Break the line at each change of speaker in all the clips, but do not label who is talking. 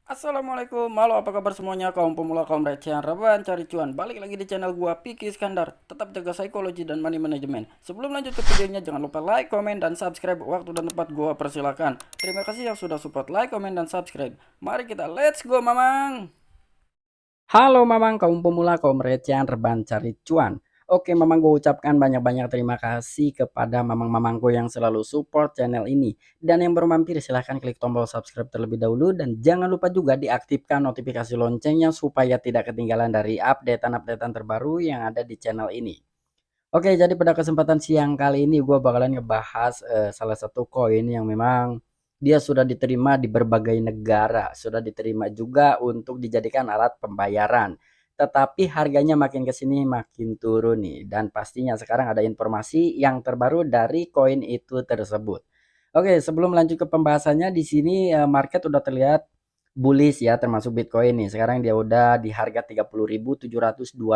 Assalamualaikum, halo apa kabar semuanya kaum pemula kaum receh yang rebahan cari cuan. Balik lagi di channel gua Piki Iskandar. Tetap jaga psikologi dan money management. Sebelum lanjut ke videonya jangan lupa like, komen dan subscribe. Waktu dan tempat gua persilakan. Terima kasih yang sudah support like, komen dan subscribe. Mari kita let's go mamang. Halo Mamang, kaum pemula, kaum recehan, rebahan cari cuan. Oke Mamang, gue ucapkan banyak-banyak terima kasih kepada Mamang-mamangku yang selalu support channel ini. Dan yang baru mampir silahkan klik tombol subscribe terlebih dahulu. Dan jangan lupa juga diaktifkan notifikasi loncengnya supaya tidak ketinggalan dari updatean-updatean terbaru yang ada di channel ini. Oke, jadi pada kesempatan siang kali ini gue bakalan ngebahas salah satu koin yang memang dia sudah diterima di berbagai negara, sudah diterima juga untuk dijadikan alat pembayaran. Tetapi harganya makin ke sini makin turun nih dan pastinya sekarang ada informasi yang terbaru dari koin itu tersebut. Oke, sebelum lanjut ke pembahasannya di sini market udah terlihat bullish ya termasuk Bitcoin nih. Sekarang dia udah di harga 30.702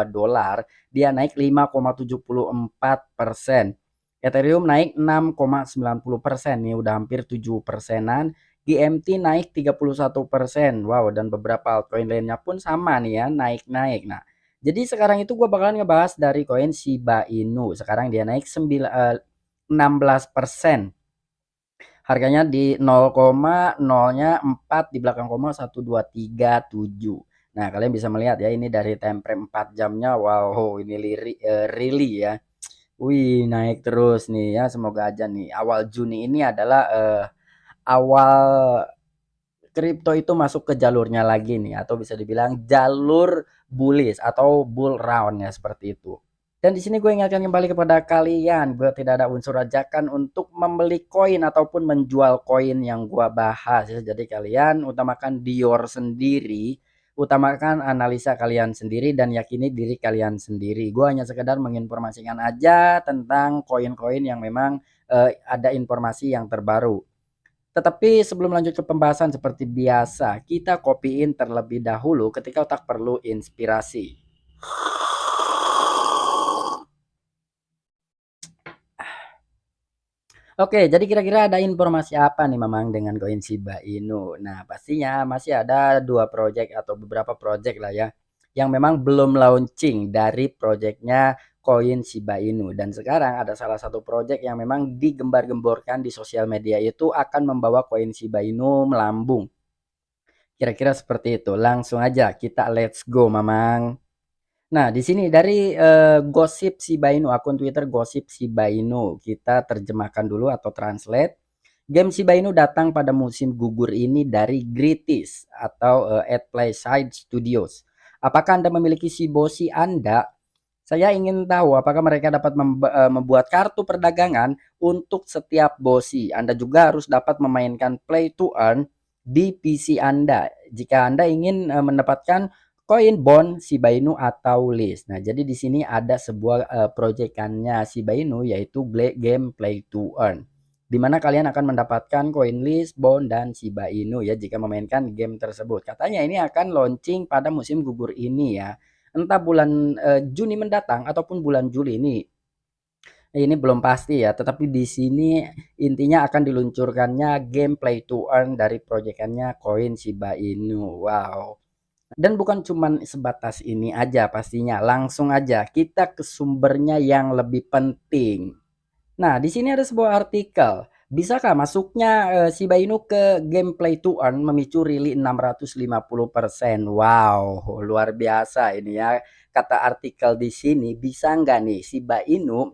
dolar, dia naik 5,74%. Ethereum naik 6,90% nih, udah hampir 7%-an. GMT naik 31%. Wow, dan beberapa altcoin lainnya pun sama nih ya, naik-naik. Nah, jadi sekarang itu gue bakalan ngebahas dari koin Shiba Inu. Sekarang dia naik 16%. Harganya di 0,0-nya 4 di belakang koma 1237. Nah, kalian bisa melihat ya ini dari time frame 4 jamnya. Wow, ini really ya. Wih, naik terus nih ya. Semoga aja nih awal Juni ini adalah awal kripto itu masuk ke jalurnya lagi nih atau bisa dibilang jalur bullish atau bull round ya seperti itu. Dan di sini gue ingatkan kembali kepada kalian, gue tidak ada unsur ajakan untuk membeli koin ataupun menjual koin yang gue bahas ya. Jadi kalian utamakan Dior sendiri, utamakan analisa kalian sendiri dan yakini diri kalian sendiri. Gue hanya sekedar menginformasikan aja tentang koin-koin yang memang ada informasi yang terbaru. Tetapi sebelum lanjut ke pembahasan seperti biasa, kita kopiin terlebih dahulu ketika otak perlu inspirasi. Oke, jadi kira-kira ada informasi apa nih Mamang dengan koin Shiba Inu? Nah, pastinya masih ada dua project atau beberapa project lah ya yang memang belum launching dari projectnya koin Shiba Inu. Dan sekarang ada salah satu project yang memang digembar-gemborkan di sosial media itu akan membawa koin Shiba Inu melambung. Kira-kira seperti itu. Langsung aja kita let's go, Mamang. Nah, di sini dari gosip Shiba Inu, akun Twitter gosip Shiba Inu, kita terjemahkan dulu atau translate. Game Shiba Inu datang pada musim gugur ini dari Gritis atau at Playside Studios. Apakah Anda memiliki Shiboshi Anda? Saya ingin tahu apakah mereka dapat membuat kartu perdagangan untuk setiap bosi. Anda juga harus dapat memainkan play to earn di PC Anda jika Anda ingin mendapatkan koin bond Shiba Inu atau list. Nah, jadi di sini ada sebuah proyekannya Shiba Inu yaitu game play to earn. Di mana kalian akan mendapatkan koin list, bond dan Shiba Inu ya jika memainkan game tersebut. Katanya ini akan launching pada musim gugur ini ya, entah bulan Juni mendatang ataupun bulan Juli ini belum pasti ya, tetapi di sini intinya akan diluncurkannya game play to earn dari proyekannya koin Shiba Inu. Wow. Dan bukan cuman sebatas ini aja pastinya, langsung aja kita ke sumbernya yang lebih penting. Nah, di sini ada sebuah artikel. Bisakah masuknya Shiba Inu ke gameplay to earn memicu rally 650%? Wow, luar biasa ini ya. Kata artikel di sini, bisa nggak nih Shiba Inu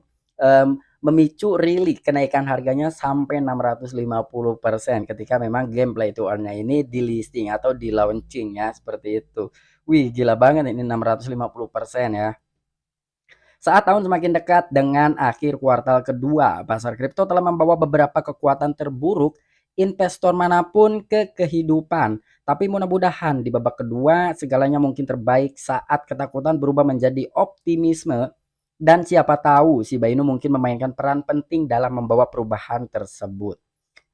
memicu rally kenaikan harganya sampai 650% ketika memang gameplay to earn-nya ini di listing atau di launching ya, seperti itu. Wih, gila banget ini 650% ya. Saat tahun semakin dekat dengan akhir kuartal kedua, pasar kripto telah membawa beberapa kekuatan terburuk investor manapun ke kehidupan. Tapi mudah-mudahan di babak kedua segalanya mungkin terbaik saat ketakutan berubah menjadi optimisme dan siapa tahu si Bainu mungkin memainkan peran penting dalam membawa perubahan tersebut.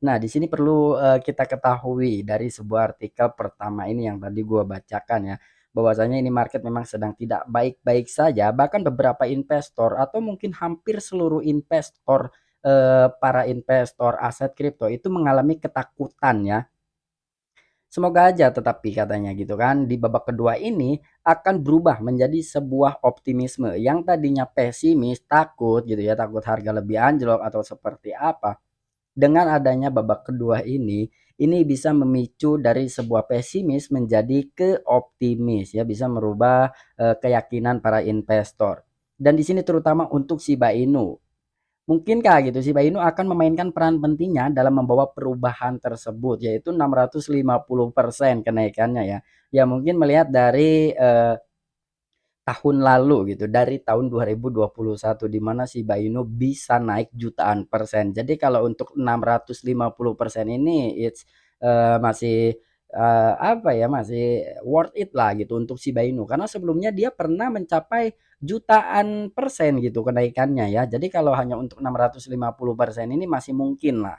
Nah, di sini perlu kita ketahui dari sebuah artikel pertama ini yang tadi gua bacakan ya, bahwasanya ini market memang sedang tidak baik-baik saja, bahkan beberapa investor atau mungkin hampir seluruh investor para investor aset kripto itu mengalami ketakutan ya Semoga aja tetapi katanya gitu kan, di babak kedua ini akan berubah menjadi sebuah optimisme yang tadinya pesimis, takut gitu ya, takut harga lebih anjlok atau seperti apa. Dengan adanya babak kedua ini bisa memicu dari sebuah pesimis menjadi ke optimis ya, bisa merubah, keyakinan para investor. Dan di sini terutama untuk Shiba Inu. Mungkinkah gitu Shiba Inu akan memainkan peran pentingnya dalam membawa perubahan tersebut, yaitu 650% kenaikannya ya. Ya mungkin melihat dari, tahun lalu gitu, dari tahun 2021 di mana Shiba Inu bisa naik jutaan persen. Jadi kalau untuk 650% ini masih, apa ya, masih worth it lah gitu untuk Shiba Inu. Karena sebelumnya dia pernah mencapai jutaan persen gitu kenaikannya ya. Jadi kalau hanya untuk 650% ini masih mungkin lah.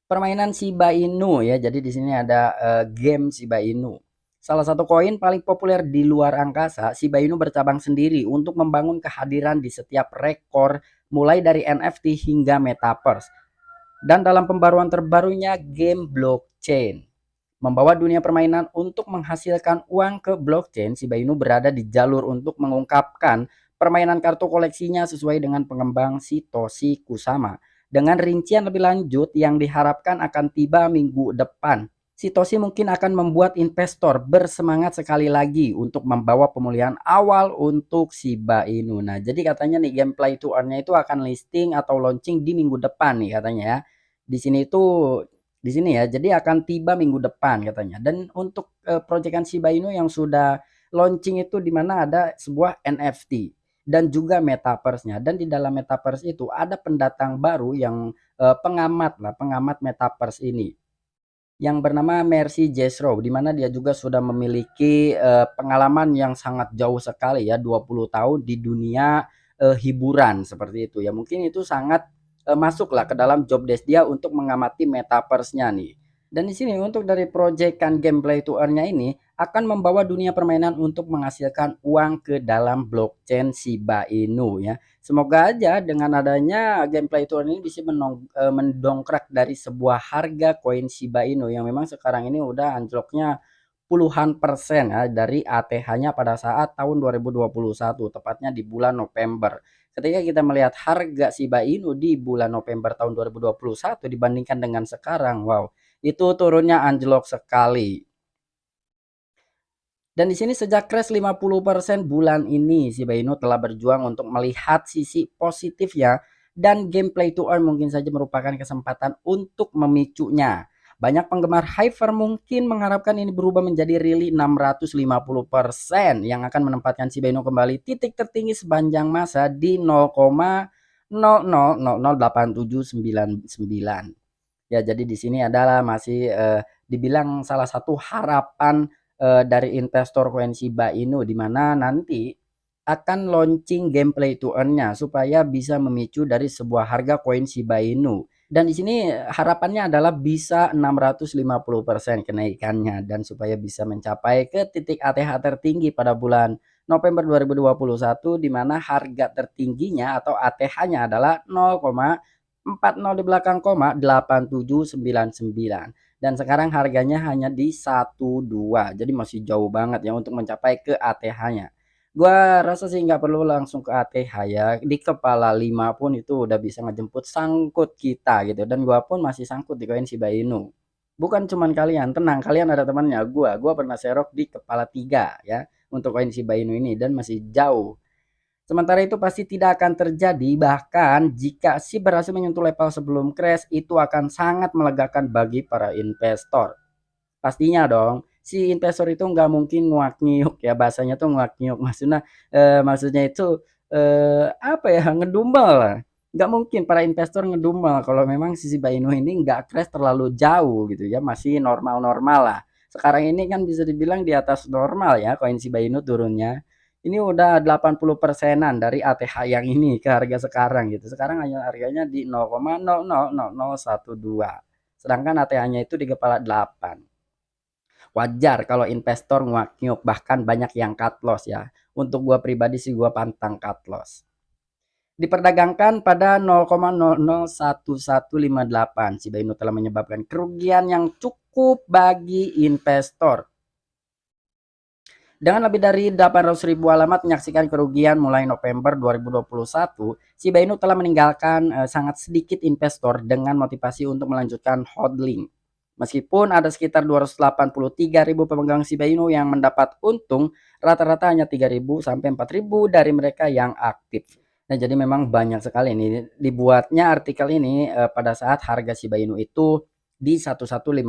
Permainan Shiba Inu ya. Jadi di sini ada game Shiba Inu. Salah satu koin paling populer di luar angkasa, Shiba Inu bercabang sendiri untuk membangun kehadiran di setiap rekor mulai dari NFT hingga metaverse. Dan dalam pembaruan terbarunya game blockchain membawa dunia permainan untuk menghasilkan uang ke blockchain, Shiba Inu berada di jalur untuk mengungkapkan permainan kartu koleksinya sesuai dengan pengembang Satoshi Kusama. Dengan rincian lebih lanjut yang diharapkan akan tiba minggu depan. Satoshi mungkin akan membuat investor bersemangat sekali lagi untuk membawa pemulihan awal untuk Shiba Inu. Nah, jadi katanya nih gameplay to earn-nya itu akan listing atau launching di minggu depan nih katanya ya. Di sini itu di sini ya, jadi akan tiba minggu depan katanya. Dan untuk proyekan Shiba Inu yang sudah launching itu di mana ada sebuah NFT dan juga metaverse-nya. Dan di dalam metaverse itu ada pendatang baru yang pengamat lah, pengamat metaverse ini yang bernama Mercy Jesrow, di mana dia juga sudah memiliki pengalaman yang sangat jauh sekali ya, 20 tahun di dunia hiburan seperti itu ya. Mungkin itu sangat masuklah ke dalam job desk dia untuk mengamati metaverse-nya nih. Dan di sini untuk dari proyekan gameplay to earn-nya ini akan membawa dunia permainan untuk menghasilkan uang ke dalam blockchain Shiba Inu ya. Semoga aja dengan adanya gameplay to earn ini bisa mendongkrak dari sebuah harga koin Shiba Inu yang memang sekarang ini udah anjloknya puluhan persen ya dari ATH-nya pada saat tahun 2021 tepatnya di bulan November. Ketika kita melihat harga Shiba Inu di bulan November tahun 2021 dibandingkan dengan sekarang, wow, itu turunnya anjlok sekali. Dan di sini sejak crash 50% bulan ini, Shiba Inu telah berjuang untuk melihat sisi positifnya dan gameplay to earn mungkin saja merupakan kesempatan untuk memicunya. Banyak penggemar Hyper mungkin mengharapkan ini berubah menjadi rally 650% yang akan menempatkan Shiba Inu kembali titik tertinggi sepanjang masa di 0,00008799. Ya, jadi di sini adalah masih dibilang salah satu harapan dari investor koin Shiba Inu di mana nanti akan launching gameplay to earn-nya supaya bisa memicu dari sebuah harga koin Shiba Inu. Dan di sini harapannya adalah bisa 650% kenaikannya dan supaya bisa mencapai ke titik ATH tertinggi pada bulan November 2021 di mana harga tertingginya atau ATH-nya adalah 0,40 di belakang koma 8799 dan sekarang harganya hanya di 12. Jadi masih jauh banget ya untuk mencapai ke ATH-nya. Gua rasa sih nggak perlu langsung ke ATH ya, di kepala 5 pun itu udah bisa ngejemput sangkut kita gitu dan gua pun masih sangkut di koin Shiba Inu. Bukan cuman kalian, tenang kalian ada temannya, gua pernah serok di kepala 3 ya untuk koin Shiba Inu ini dan masih jauh. Sementara itu pasti tidak akan terjadi bahkan jika si berhasil menyentuh level sebelum crash itu akan sangat melegakan bagi para investor. Pastinya dong, si investor itu nggak mungkin nguak-nyiuk ya, bahasanya tuh nguak-nyiuk, maksudnya itu, apa ya, ngedumel lah. Nggak mungkin para investor ngedumel kalau memang si Shiba Inu ini nggak crash terlalu jauh gitu ya, masih normal-normal lah. Sekarang ini kan bisa dibilang di atas normal ya koin Shiba Inu turunnya. Ini udah 80 persenan dari ATH yang ini ke harga sekarang gitu. Sekarang hanya harganya di 0,000012. Sedangkan ATH-nya itu di kepala 8. Wajar kalau investor nguak-nyuk bahkan banyak yang cut loss ya. Untuk gua pribadi sih gua pantang cut loss. Diperdagangkan pada 0,001158. Shiba Inu telah menyebabkan kerugian yang cukup bagi investor. Dengan lebih dari 800.000 alamat menyaksikan kerugian mulai November 2021, Shiba Inu telah meninggalkan sangat sedikit investor dengan motivasi untuk melanjutkan holding. Meskipun ada sekitar 283.000 pemegang Shiba Inu yang mendapat untung, rata-rata hanya 3.000 sampai 4.000 dari mereka yang aktif. Nah, jadi memang banyak sekali ini dibuatnya artikel ini pada saat harga Shiba Inu itu di 1158,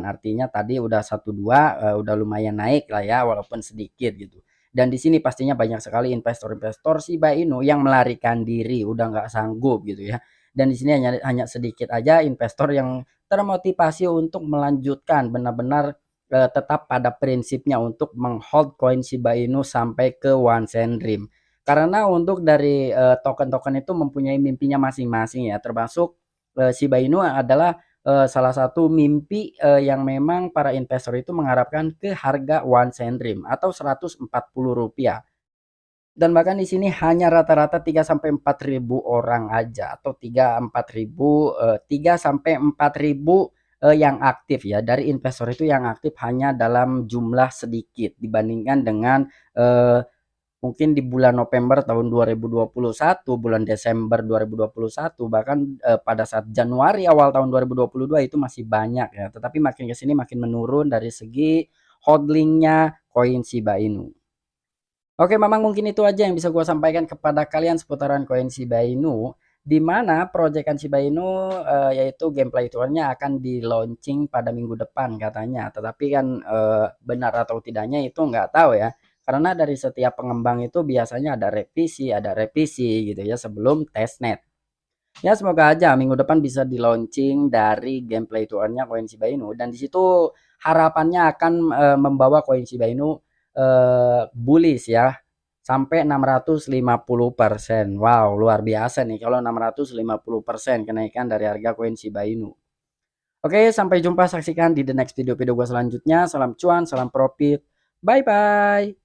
artinya tadi udah 12, udah lumayan naik lah ya walaupun sedikit gitu. Dan di sini pastinya banyak sekali investor-investor Shiba Inu yang melarikan diri, udah nggak sanggup gitu ya. Dan di sini hanya sedikit aja investor yang termotivasi untuk melanjutkan benar-benar tetap pada prinsipnya untuk menghold koin Shiba Inu sampai ke one cent dream. Karena untuk dari token-token itu mempunyai mimpinya masing-masing ya, termasuk Shiba Inu adalah salah satu mimpi yang memang para investor itu mengharapkan ke harga one cent dream atau Rp140. Dan bahkan di sini hanya rata-rata 3 sampai 4.000 orang aja atau 3 sampai 4.000 yang aktif ya. Dari investor itu yang aktif hanya dalam jumlah sedikit dibandingkan dengan mungkin di bulan November tahun 2021, bulan Desember 2021, bahkan pada saat Januari awal tahun 2022 itu masih banyak ya. Tetapi makin ke sini makin menurun dari segi hodlingnya koin Shiba Inu. Oke, memang mungkin itu aja yang bisa gua sampaikan kepada kalian seputaran koin Shiba Inu, di mana proyekan Shiba Inu yaitu gameplay tour-nya akan di-launching pada minggu depan katanya. Tetapi kan benar atau tidaknya itu nggak tahu ya. Karena dari setiap pengembang itu biasanya ada revisi gitu ya sebelum testnet. Ya semoga aja minggu depan bisa di-launching dari gameplay tour-nya koin Shiba Inu dan di situ harapannya akan membawa koin Shiba Inu bullish ya sampai 650%. Wow, luar biasa nih kalau 650% kenaikan dari harga koin Shiba Inu. Oke, sampai jumpa, saksikan di the next video-video gua selanjutnya. Salam cuan, salam profit. Bye bye.